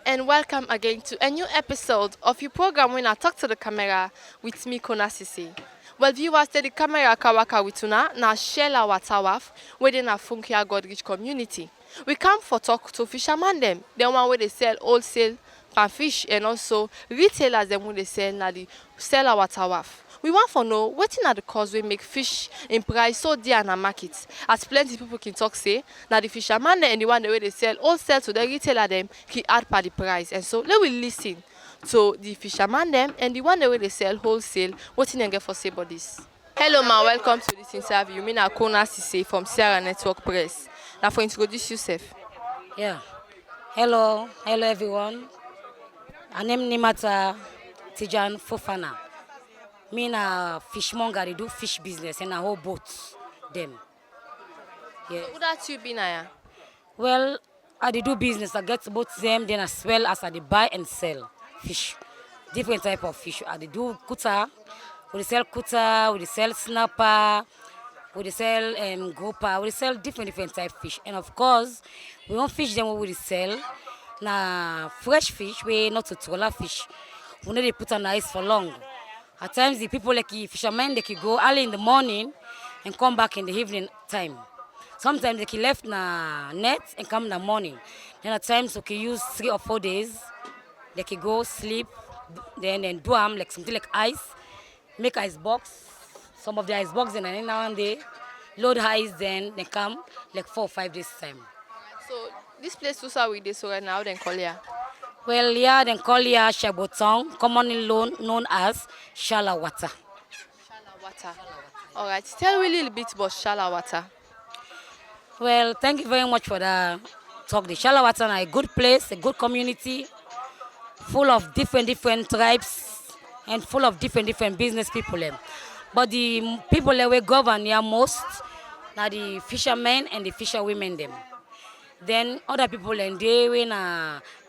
and welcome again to a new episode of your program when I talk to the camera with me, Kona Sesay. Well, viewers, the camera kawaka with una na Shella Water Wharf within a Funkia Godrich community. We come for talk to fishermen them, the one where they sell wholesale pan fish and also retailers them when they sell na the Shella Water Wharf. We want to know what are the cause we make fish in price so dear in the market. As plenty people can talk say, now the fisherman and the one the way they sell wholesale to the retailer them can add per the price. And so let we listen to the fisherman them and the one the way they sell wholesale. What in get for say about this? Hello ma, welcome to this interview. Me na Kona Sesay from Sierra Network Press. Now for introduce yourself. Yeah. Hello everyone. My name Nimata Tijan Fofana. Me na fishmonger, I do fish business and I hold boats them. Yeah. Who that you be na? Well, I dey do business. I get both them, then as well as I dey buy and sell fish. Different type of fish. I dey do kuta, we dey sell kuta, we dey sell snapper, we dey sell grouper, we dey sell different type of fish. And of course, we won't fish them we dey sell. Na fresh fish, we not to trawler fish. We no dey put on ice for long. At times the people like the fishermen they can go early in the morning and come back in the evening time. Sometimes they can left na net and come in the morning. Then at times we can use 3 or 4 days. They can go sleep, then do them like something like ice, make ice box. Some of the ice box and then now and then load ice, then they come like 4 or 5 days time. So this place also we this so right now then call ya. Well, yeah, then call ya Shabotong, commonly known as Shella Water. Shella Water. All right. Tell me a little bit about Shella Water. Well, thank you very much for the talk. The Shella Water is a good place, a good community, full of different tribes and full of different business people. But the people that we govern here most are the fishermen and the fisherwomen them. Then other people and they when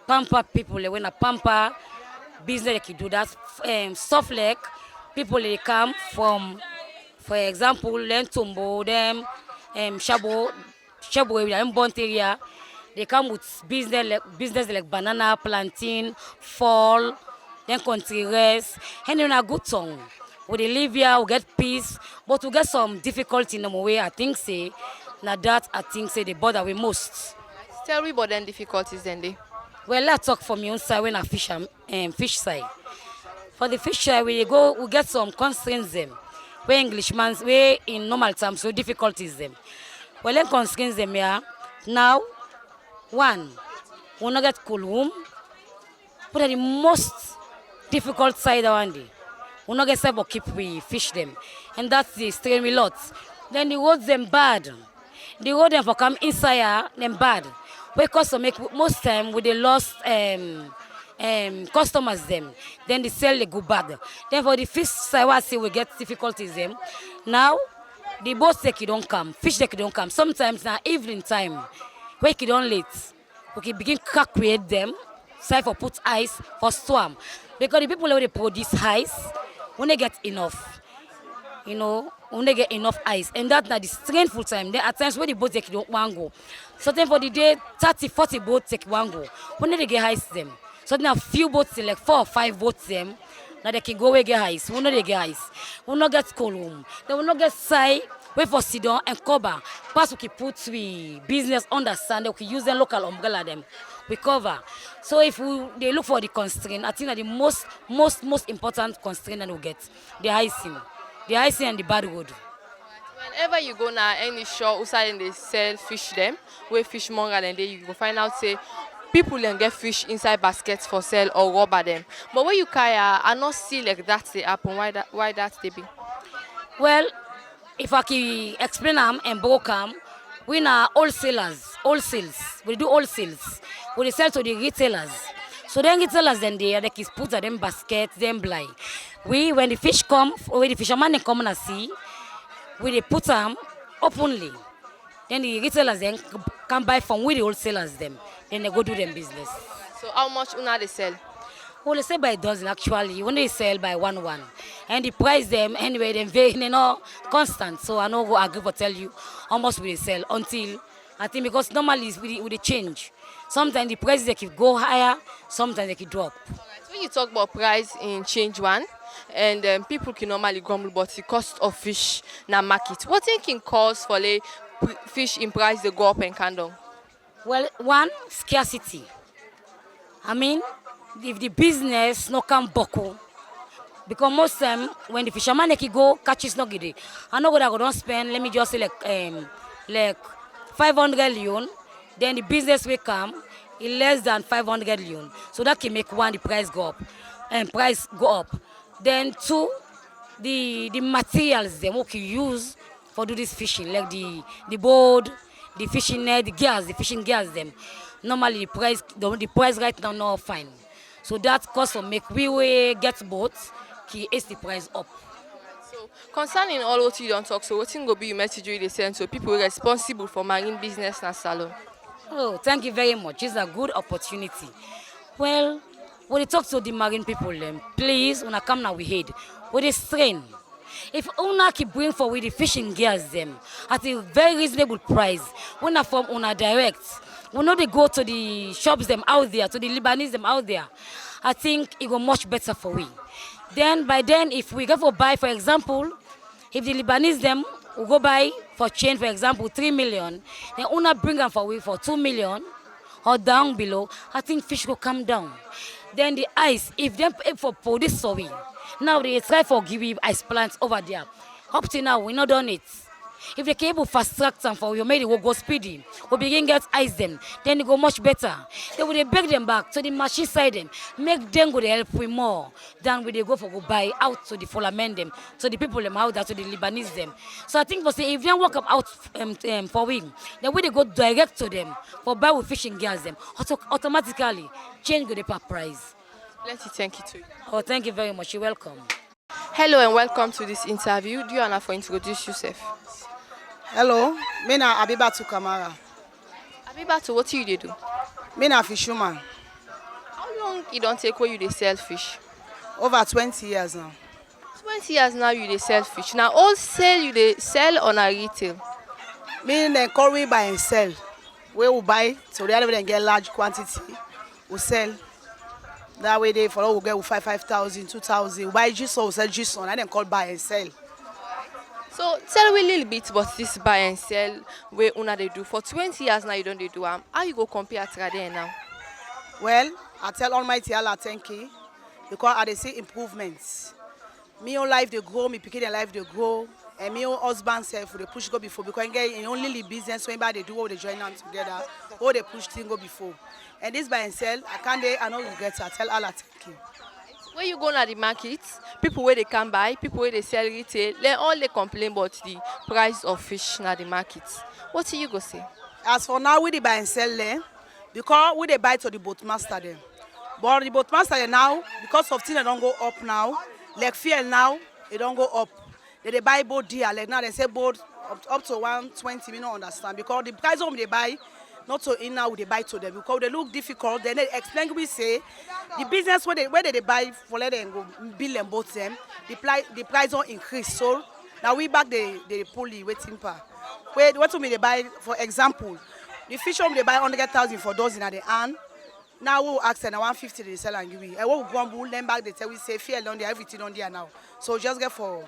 pamper people, when a pamper business they can do that. Soft lake people they come from, for example, Lentumbo, them, Shabo, them Bont area. They come with business like banana, plantain, fall, then country rest, and in a good song. We live here, we get peace, but we get some difficulty in the way. I think say, now that I think say the bother we most. Tell me about them difficulties then they. Well, let's talk from your own side when I fish side. For the fish side, we get some constraints them. Where Englishman's way in normal terms, so difficulties them. Well, then constraints them here. Now, one, we not get cool room. But the most difficult side one day, we not get able to keep we fish them, and that's the strain we lots. Then the roads them bad. The road them for come inside here, them bad. Because to make most time with the lost customers them, then the sell they go bad. Then for the fish side, I see we get difficulties them. Now the boats they don't come, fish they don't come. Sometimes now evening time, wake it don't late, we can begin calculate them, side for put ice for storm. Because the people already produce ice, when they get enough, when they get enough ice, and that's not the strainful time. There are times where the boats take don't want go. So then for the day, 30, 40 boats take one go. When they get ice them, so then a few boats like 4 or 5 boats them, now they can go away get ice. When they get ice, we not get cold room. They will not get side, wait for sit down and cover. Pass we can put we business understand. We can use them local umbrella them. We cover. So if they look for the constraint, I think that the most important constraint that we get, the icing and the bad road. Whenever you go now any shop outside they sell fish them, where fishmonger and you go find out say people then get fish inside baskets for sale or rubber them. But when you carry I not see like that they happen. Why that they be? Well, if I can explain them and broke them, we are wholesales. We do wholesales. We sell to the retailers. So then retailers then they can put them baskets, them blind. When the fish come, when the fishermen they come and see, we put them openly. Then the retailers then can buy from we the wholesalers them. Then they go do them business. So how much una they sell? Well, they sell by dozen actually. When they sell by one, and the price them anyway them very constant. So I know go agree for tell you how much we sell until I think because normally we change. Sometimes the prices they can go higher, sometimes they can drop. Alright, when you talk about price in change one, and people can normally grumble about the cost of fish na market. What thinking cause for like fish in price they go up and can down? Well, one, scarcity. I mean, if the business no can buckle, because most time when the fisherman they can go catch is not good. I know what I go don't spend. Let me just say like 500 leon. Then the business will come in less than 500 leon. So that can make one the price go up, and price go up. Then two, the materials them we can use for do this fishing, like the board, the fishing net, the gears, the fishing gears them. Normally the price right now not fine. So that cost will make we get boats, ki is the price up. So concerning all what you don't talk, so what thing go be your message you dey send to people responsible for marine business na salon? Oh, thank you very much. It's a good opportunity. Well, when you talk to the marine people, please, when I come now we head, with a strain. If una keep bring forward the fishing gears them at a very reasonable price, when I from una direct, we know they go to the shops them out there, to the Lebanese them out there. I think it go much better for we. Then by then, if we go for buy, for example, if the Lebanese them will go buy for change, for example, 3 million, then una bring them for we for 2 million or down below, I think fish will come down. Then the ice, if them pay for this sorry, now they try for give you ice plants over there. Up to now, we not done it. If they can able fast track them for you, maybe will go speedy. We begin get ice them, then they go much better. They will bring them back to the machine side them, make them go to help with more than when they go for go buy out to the Fullermen them, to the people them out there, to the Lebanese them. So I think for say if they walk up out for we, then we they go direct to them for buy with fishing gears them, automatically change go the per price. Let me thank you to you. Oh, thank you very much. You're welcome. Hello and welcome to this interview. Do you wanna for introduce yourself? Hello, me na Abibatu Kamara. Abibatu, what do you do? Me na fisherman. How long you don't take where you dey sell fish? Over 20 years now. 20 years now you dey sell fish. Now wholesale you dey sell on a retail. Me then curry buy and sell. We will buy so the other then get large quantity. We sell. That way they follow we get 5,000, 2,000. We buy juice or sell juice on. I then call buy and sell. So tell me a little bit about this buy and sell where una they do. For 20 years now you don't dey do am. How you go compare to there now? Well, I tell Almighty Allah thank you because I dey see improvements. Me own life they grow, me picking their life they grow, and me own husband self they push go before because in only the business when they do all they join them together, all they push thing go before. And this buy and sell, I can't dey, I know regret it. I tell Allah thank you. When you go to the market, people where they can buy, people where they sell retail, they all they complain about the price of fish na the market. What do you go say? As for now, we dey buy and sell them because we dey buy to the boat master them. But the boat master them now, because of things they don't go up now, like fuel now, it don't go up. They buy boat dear, like now they say boat up to 120, we don't understand. Because the price of them they buy, not so in now they buy to them because they look difficult. Then they explain we say the business where they buy for let them go bill and boat them, the price don't increase. So now we back the pulley waiting per. Wait, what to me they buy, for example, the fish they buy 100,000 for dozen at the hand. Now we will ask them 150 they sell and give we. And we will grumble, then back they tell we say fear on there, everything on there now. So just get for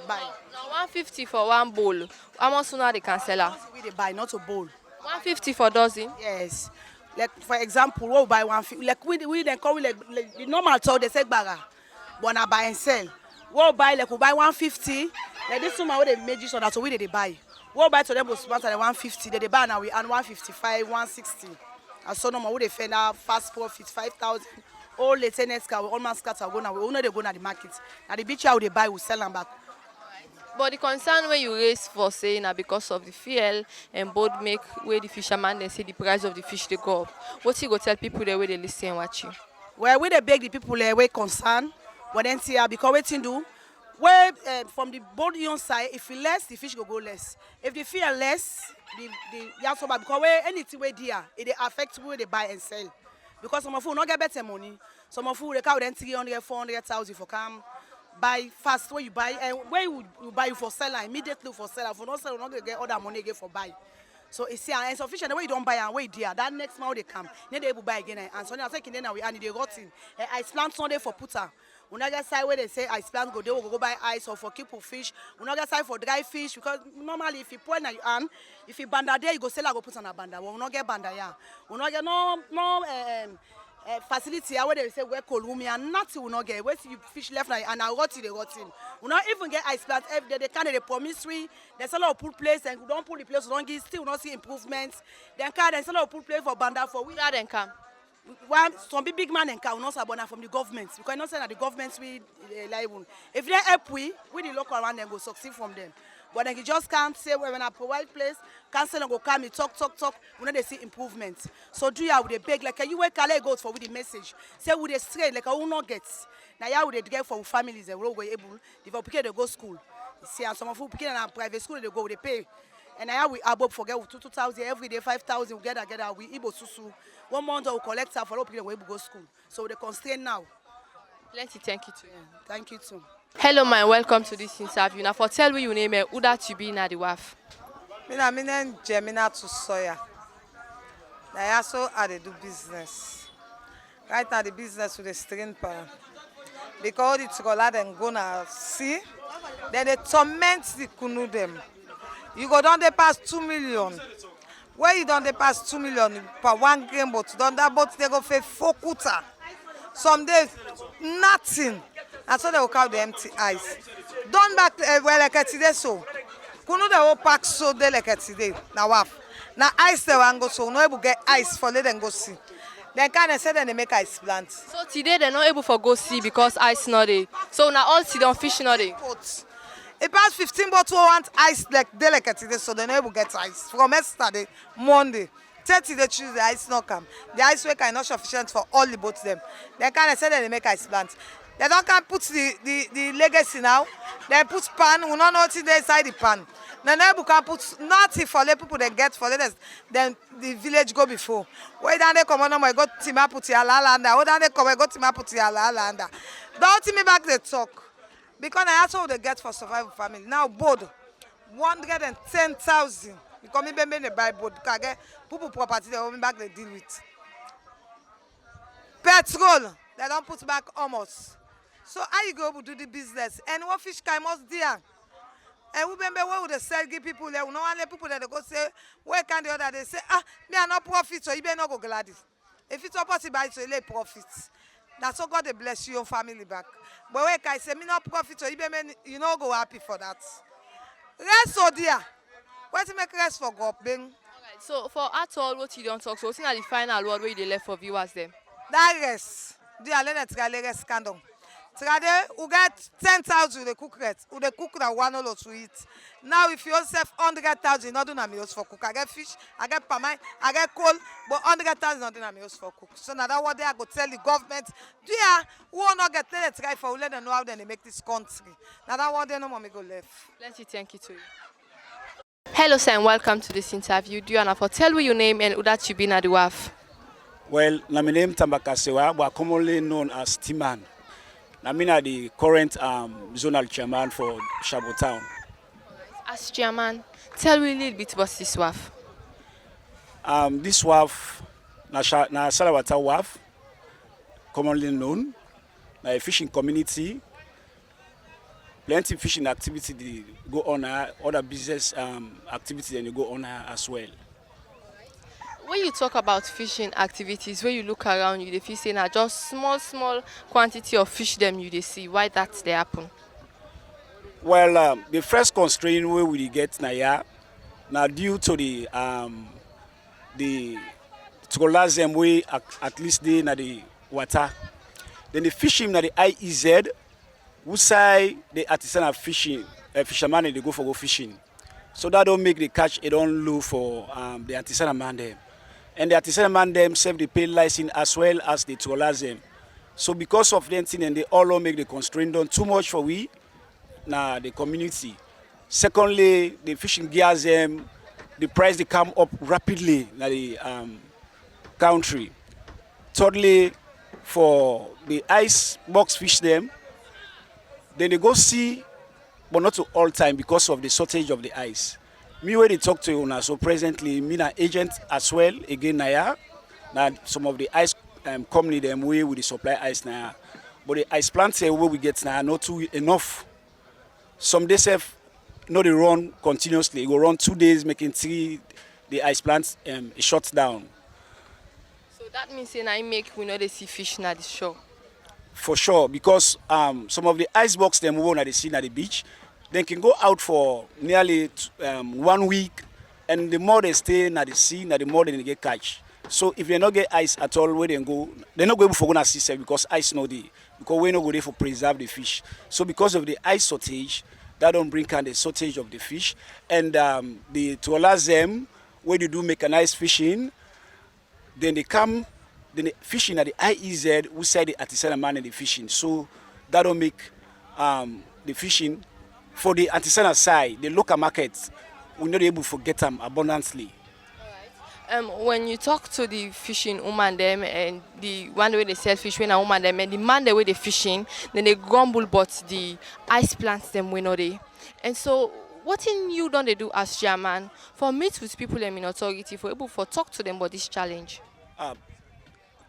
buy. Now 150 for one bowl. How much sooner they can sell her? We they buy, not a bowl. 150 for dozen. Yes. Like for example, we will buy 150. Like we then call like the normal talk they say baga. But now buy and sell. We buy 150. Like this woman where they made use of that, so we they buy. We buy to them was sponsor 150. They buy now we earn 155, 160. And so no more they fend out fast profit 5,000. All the tenants car, all my scats are going now. We know they go to the market. Now the beach how they buy, we sell them back. But the concern when you raise for saying now because of the fuel and both make where the fisherman they say the price of the fish they go up. What you go tell people the way they listen and watch you? Well, we they beg the people way concern, but then see because waiting do. Where from the boat on side, if it less, the fish go less. If the fuel less, the yeah so bad because where anything where dear, it affects where they buy and sell. Because some of you not get better money. Some of you they can then 300, 400,000 for come. Buy fast where you buy and where you buy you for seller immediately for seller for not sell not get other money again for buy. So it's here and sufficient. The way you don't buy and wait there, that next month they come, then they able buy again. And so now taking then we and they got in. Ice plant Sunday for putter. We not get side where they say ice plant go, they will go buy ice or for keep for fish. We not get side for dry fish because normally if you pour in your hand, if you banda there, you go sell, I go put on a banda. We not get banda yeah. We not get no facility where they say where column and nothing will not get. Where you fish left and I got it, they got in. We not even get ice plant every day. They can't they promise we. There's a lot of pool place and we don't pull the place. We don't get still not see improvements. Then there's a lot of pool place for banda for we. That then come. Some big man and can not abandon from the government because not say that the government we liable. If they help we the local one then go succeed from them. But then you just can't say when I provide place, cancel and go come, talk. We know they see improvements. So do you with a beg like you work Kale goes for with the message. Say with a straight like I will not get. Now you would get for families and will go able. If you they go school. See and some of you pick in private school they go they pay. And now we above forget 2,000 every day, 5,000 we get together. We able susu. 1 month we collect for all people we able go school. So they constrain now. Plenty thank you to you. Thank you too. Hello, man. Welcome to this interview. Now, for tell me your name, who that you be in the wharf? My name is Isatu Soya. I also do business. Right now, the business with the string pan. Because it's got them go now see, then they torment the kunu them. You go down they pass 2 million. Where you don't they pass 2 million per 1 grain boat, down that boat they go for 4 quarter. Some days nothing. And so they will count the empty ice. Done back well like today so. Kunu they will pack so they like today. Now waf. Now ice they will go so no able get ice for let them go see. Then kind of say then they make ice plants. So today they're not able for go see because ice not there. So now all see don't fish not there. It pass 15 boats want ice like they like today so they not able get ice. From yesterday, Monday. 30 they choose the ice not come. The ice work are not sufficient for all the boats them. Then kind of say then they make ice plants. They don't can put the legacy now. They put pan, we don't know what's inside the pan. Then they can put nothing for the people they get for letters. Then the village go before. Where then they come on, I got Tima put your landa. Where then they come, I got Tima put your landa. Don't tell me back the talk. Because I also they get for survival family. Now board 110,000. Because me be buy board. Because I get people property they will back they deal with. Petrol, they don't put back almost. So how you go to do the business? And what fish can must there? And we remember where would they sell give people there? We don't want people that they go say, where can the other they say, me are not profit, so you better not go glad. If it's possible, it's a late profits. That's so God they bless you, your family back. But where can I say, me not profit, so you not go happy for that. Rest so dear. What to make rest for God, Bing? Alright, so for at all what you don't talk, so what's in the final word where they left for viewers then? That rest. Do I let it rest candle? Trade, we get 10,000 they cook it. We cook that 1 or to eat. Now if you yourself 100,000, not do meals for cook. I get fish, I get palmine, I get coal, but 100,000 not do meals for cook. So now that what they are go tell the government, do ya we will not get let try for let them know how they make this country. Now that what they no mommy go left. Plenty thank you to you. Hello sir and welcome to this interview. Do you wanna tell me your name and who that you be in the wharf? Well, my name is Tambakasewa, but commonly known as Timan. I'm the current zonal chairman for Town. As chairman, tell me a little bit about this wharf. This wharf, na Shella Water Wharf, commonly known, a fishing community. Plenty fishing activity they go on, other business activities they go on as well. When you talk about fishing activities, when you look around you, they feel saying just small quantity of fish them you they see. Why that they happen? Well, the first constraint where we get now due to the tourism way at least they na the water. Then the fishing na the IEZ, who say the artisanal fishing, fishermen they go fishing. So that don't make the catch it don't low for the artisanal man them. And the artisanal man themselves they pay license as well as the tourism. So because of them thing and they all make the constraint done too much for we now the community. Secondly, the fishing gears the price they come up rapidly in the country. Thirdly, for the ice box fish them, then they go see, but not to all time because of the shortage of the ice. Me where they talk to you now, so presently me na agent as well again now. Now some of the ice company them way with the supply ice now. But the ice plants here where we get now not too enough. Some days have not they run continuously. It go run 2 days making 3 the ice plants it shuts down. So that means I make we know they see fish na the shore. For sure, because some of the ice box them we want to see at the beach, they can go out for nearly 1 week, and the more they stay at the sea, the more they get catch. So if they not get ice at all, where they go, they're not going for gonna see safe because ice no day. Because we not go there for preserve the fish. So because of the ice shortage, that don't bring kind the shortage of the fish, and to allow them where they do make a nice fishing, then they come. Then the fishing at the IEZ, we say the artisanal man and the fishing. So that don't make the fishing for the artisanal side, the local markets, we're not able to get them abundantly. When you talk to the fishing woman them and the one way they sell fish when a woman them and the man the way they fishing, then they grumble but the ice plants them we know they. And so what in you don't they do as chairman for meet with people them in authority for able for talk to them about this challenge?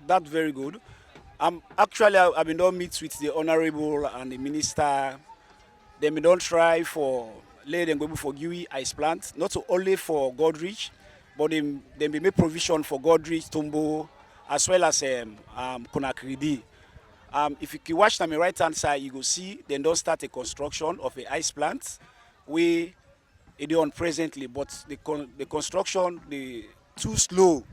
That's very good. Actually, I've been done meet with the honorable and the minister. They been done try for let them go for GUI ice plant, not only for Godrich, but they be make provision for Godrich, Tombo, as well as Konakiri. If you can watch on the right hand side, you go see they don't start a construction of a ice plant. We it on presently, but the construction they too slow.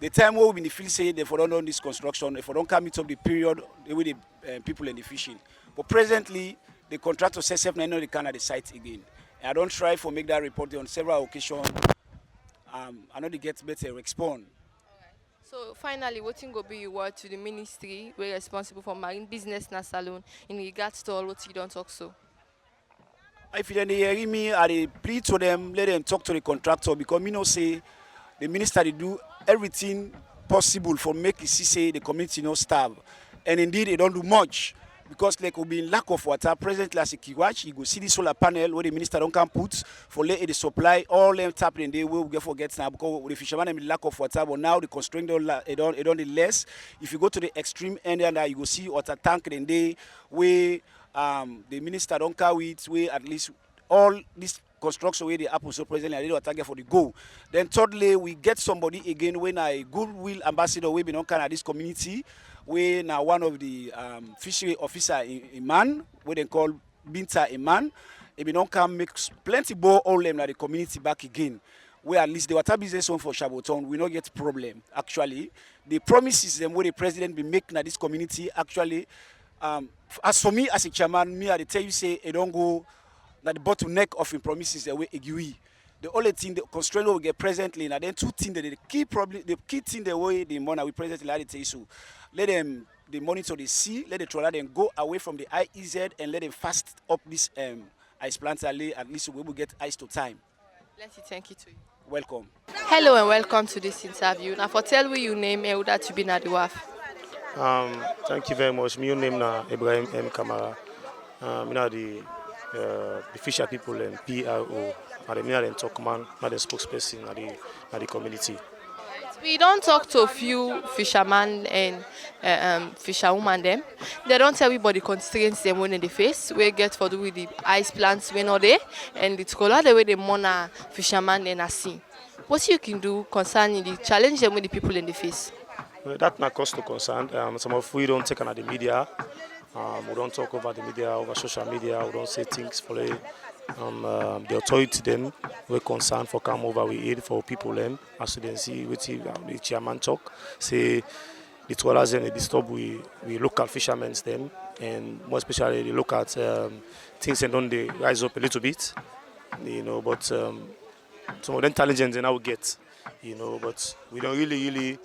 The time where we in the field say they for don't done this construction, if we don't come into the period the way the people in the fishing. But presently, the contractor says they know they can at the site again. And I don't try for make that report on several occasions. I know they get better respond. So finally, what will be your word to the ministry we're responsible for marine business na salon in regards to all what you don't talk so? If you hear me, I plead to them, let them talk to the contractor because me know say the minister they do everything possible for make it see say the community no starve. And indeed they don't do much. Because like will be in lack of water, presently as a kiwatch, you go see the solar panel where the minister don't come put for let the supply all them tap in there will get forget now because the fishermen in lack of water, but now the constraint don't the less. If you go to the extreme end and you go see water tank in there where the minister don't carry it, where at least all this construction where the apple so presently I did target for the goal. Then thirdly, we get somebody again when a goodwill ambassador we been on kind of this community. We now one of the fishery officer in man, where they call Binta Iman. If we don't come make plenty more all them like the community back again. Where at least the water business one for Shaboton, we not get problem. Actually, the promises them where the president be making at this community actually, as for me as a chairman, me I tell you say it don't go that the bottleneck of in promises the way agree. The only thing the constraint will get presently, and then two things that the key problem, the key thing the way the money we presently like to issue. Let them the monitor the sea, let the trawler then go away from the IEZ and let them fast up this ice plants at least we will get ice to time. Let's say thank you to you. Welcome. Hello and welcome to this interview. Now for tell we you name that to be na the wharf. Thank you very much. My name na Ibrahim M. Kamara. The fisher people and PRO. And the talk man, not the spokesperson at the community. We don't talk to a few fishermen and fisherwomen them. They don't tell everybody constraints them when they face. We get for do with the ice plants when not there and the color the way they mona fishermen and sea. What you can do concerning the challenge them with the people in the face? Well, that's not cause to concern. Some of we don't take on the media. We don't talk over the media, over social media. We don't say things for the authority then we're concerned for come over we aid for people then as you can see with the chairman talk say the trawlers and they disturb we local fishermen them and more especially they look at things and don't they rise up a little bit, you know, but some of the intelligence they now get, you know, but we don't really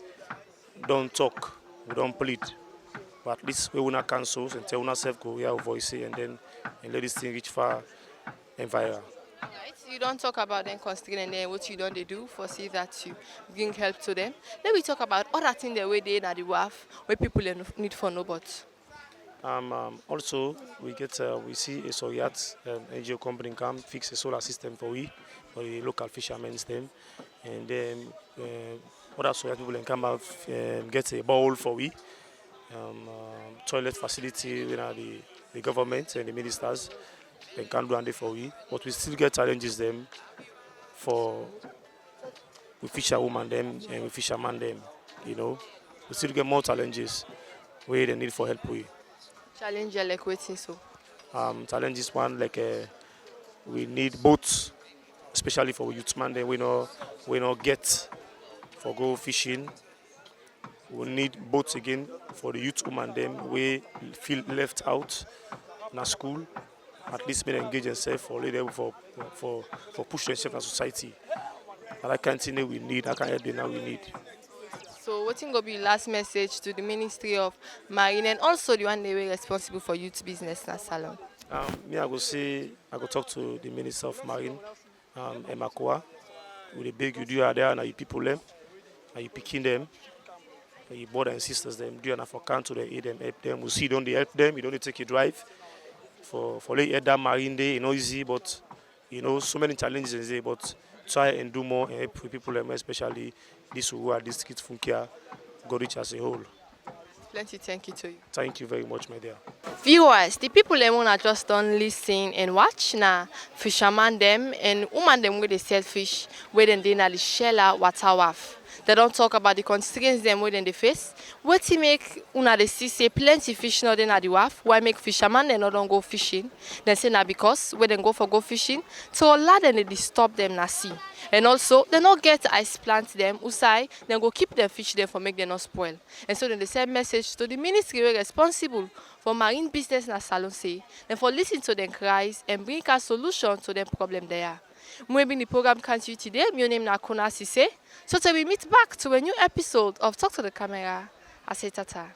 don't talk, we don't plead, but at least we will not cancel and tell ourselves go we have voice and then and let this thing reach far and viral. Right. You don't talk about them constraint and then what you don't they do for see that you bring help to them. Then we talk about other things the way they in the wharf where people need for no but. Also, we see a Soyat NGO company come fix a solar system for the local fishermen them, and then other Soyat people can come out get a bowl for toilet facility, the government and the ministers they can do and for but we still get challenges them for we fisherwoman them and we fisherman them, we still get more challenges where they need for help with. Challenge like waiting so. Challenges one like we need boats, especially for youth man. Then we not get for go fishing. We need boats again for the youth woman. Them we feel left out in school. At least may engage themselves for leader for push themselves in society. And I can't think we need. I can't help them now we need. So what will be last message to the Ministry of Marine and also the one they were responsible for youth business in Salon? I go talk to the Minister of Marine, Emakoa, with the big you do are there and you people them, and you picking them, and you brother and sisters them, do enough for count to them, aid them, help them. We see don't they help them, you don't need to take a drive. For that marine day, easy, but so many challenges there, but try and do more and help people them, especially these who are district Funkia, go reach as a whole. Plenty thank you to you. Thank you very much, my dear. Viewers, the people them wanna just don't listen and watch now. Fisherman them and woman them with the sell fish where then they na the Shella Water Wharf. They don't talk about the constraints them within the face. What to make una they see say plenty fish now then at the wharf. Why make fisherman they not don't go fishing? Then say na because when they go for go fishing, so a lot then they disturb them na sea. And also they not get ice plant them usai, then go keep their fish there for make them not spoil. And so then they send message to the ministry responsible for marine business na Salon say, then for listen to them cries and bring a solution to them problem there. Maybe the program continue today. My name is Kona Sesay. So till we meet back to a new episode of Talk to the Camera. I say tata.